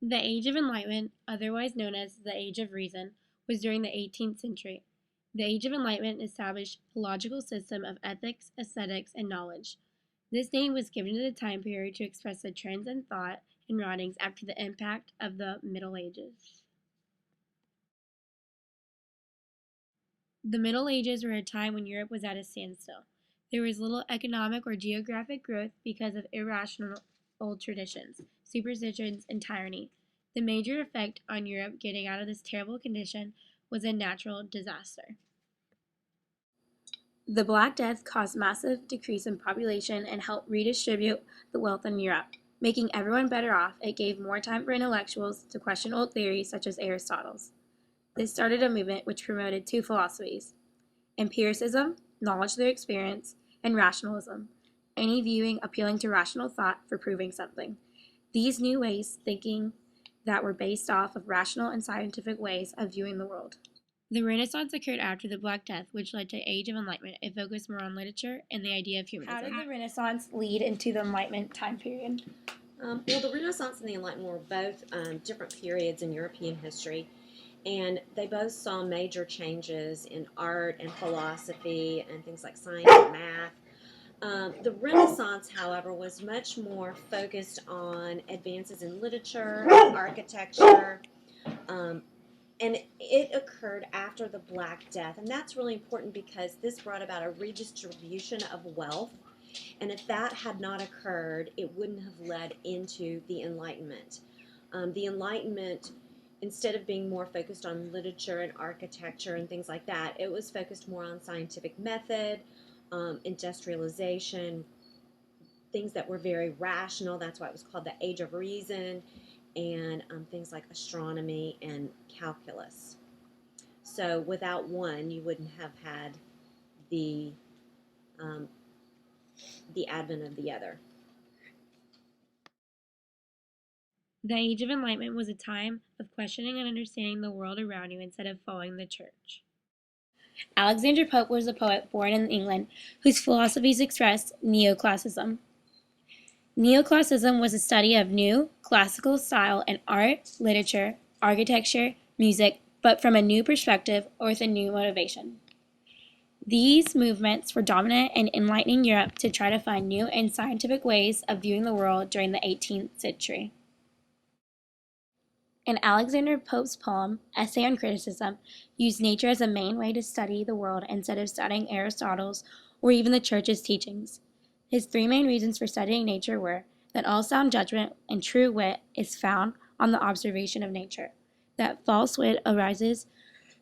The Age of Enlightenment, otherwise known as the Age of Reason, was during the 18th century. The Age of Enlightenment established a logical system of ethics, aesthetics, and knowledge. This name was given to the time period to express the trends in thought and writings after the impact of the Middle Ages. The Middle Ages were a time when Europe was at a standstill. There was little economic or geographic growth because of irrational old traditions, superstitions, and tyranny. The major effect on Europe getting out of this terrible condition was a natural disaster. The Black Death caused massive decrease in population and helped redistribute the wealth in Europe. Making everyone better off, it gave more time for intellectuals to question old theories such as Aristotle's. This started a movement which promoted two philosophies: empiricism, knowledge through experience, and rationalism, any viewing appealing to rational thought for proving something. These new ways thinking that were based off of rational and scientific ways of viewing the world. The Renaissance occurred after the Black Death, which led to Age of Enlightenment. It focused more on literature and the idea of humanism. How did the Renaissance lead into the Enlightenment time period? Well, the Renaissance and the Enlightenment were both different periods in European history, and they both saw major changes in art and philosophy and things like science and math. The Renaissance, however, was much more focused on advances in literature, architecture, um, and it occurred after the Black Death. And that's really important because this brought about a redistribution of wealth. And if that had not occurred, it wouldn't have led into the Enlightenment. The Enlightenment, instead of being more focused on literature and architecture and things like that, it was focused more on scientific method, industrialization, things that were very rational. That's why it was called the Age of Reason, and things like astronomy and calculus. So without one, you wouldn't have had the um, the advent of the other. The Age of Enlightenment was a time of questioning and understanding the world around you instead of following the church. Alexander Pope was a poet born in England whose philosophies expressed neoclassicism. Neoclassicism was a study of new, classical style in art, literature, architecture, music, but from a new perspective or with a new motivation. These movements were dominant in enlightening Europe to try to find new and scientific ways of viewing the world during the 18th century. In Alexander Pope's poem, Essay on Criticism, used nature as a main way to study the world instead of studying Aristotle's or even the church's teachings. His three main reasons for studying nature were that all sound judgment and true wit is found on the observation of nature, that false wit arises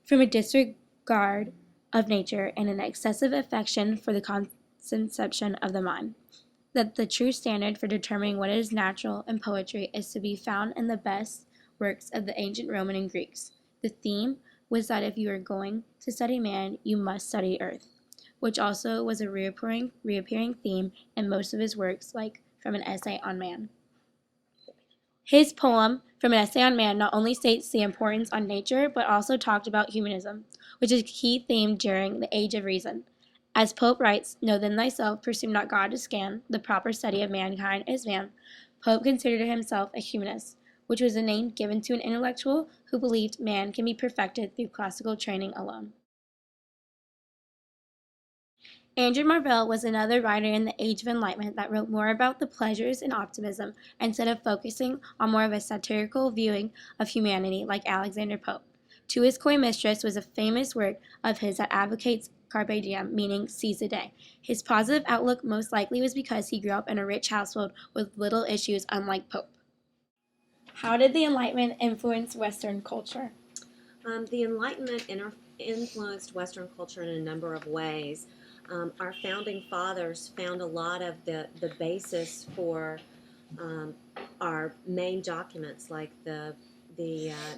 from a disregard of nature and an excessive affection for the conception of the mind, that the true standard for determining what is natural in poetry is to be found in the best works of the ancient Roman and Greeks. The theme was that if you are going to study man, you must study earth, which also was a reappearing theme in most of his works, like From an Essay on Man. His poem, From an Essay on Man, not only states the importance on nature, but also talked about humanism, which is a key theme during the Age of Reason. As Pope writes, "Know then thyself, presume not God to scan, the proper study of mankind is man." Pope considered himself a humanist, which was a name given to an intellectual who believed man can be perfected through classical training alone. Andrew Marvell was another writer in the Age of Enlightenment that wrote more about the pleasures and optimism instead of focusing on more of a satirical viewing of humanity like Alexander Pope. To His Coy Mistress was a famous work of his that advocates carpe diem, meaning seize the day. His positive outlook most likely was because he grew up in a rich household with little issues, unlike Pope. How did the Enlightenment influence Western culture? The Enlightenment influenced Western culture in a number of ways. Our founding fathers found a lot of the basis for our main documents, like the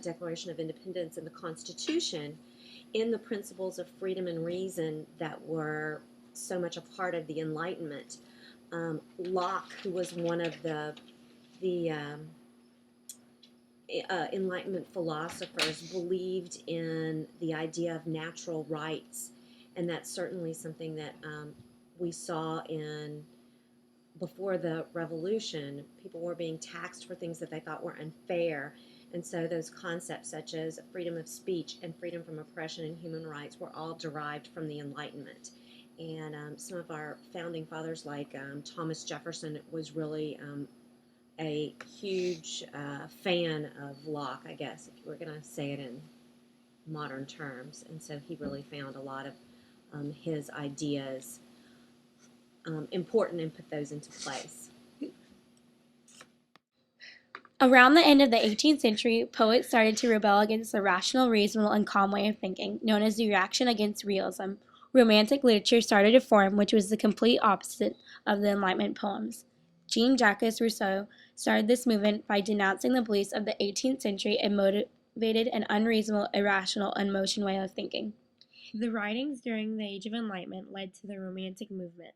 Declaration of Independence and the Constitution, in the principles of freedom and reason that were so much a part of the Enlightenment. Locke, who was one of the Enlightenment philosophers, believed in the idea of natural rights, and that's certainly something that we saw in before the revolution, people were being taxed for things that they thought were unfair. And so those concepts such as freedom of speech and freedom from oppression and human rights were all derived from the Enlightenment. And some of our founding fathers, like Thomas Jefferson, was really a huge fan of Locke, I guess, if you were going to say it in modern terms. And so he really found a lot of his ideas important and put those into place. Around the end of the 18th century, poets started to rebel against the rational, reasonable, and calm way of thinking, known as the reaction against realism. Romantic literature started to form, which was the complete opposite of the Enlightenment poems. Jean-Jacques Rousseau started this movement by denouncing the beliefs of the 18th century and motivated an unreasonable, irrational, unmotion way of thinking. The writings during the Age of Enlightenment led to the Romantic movement.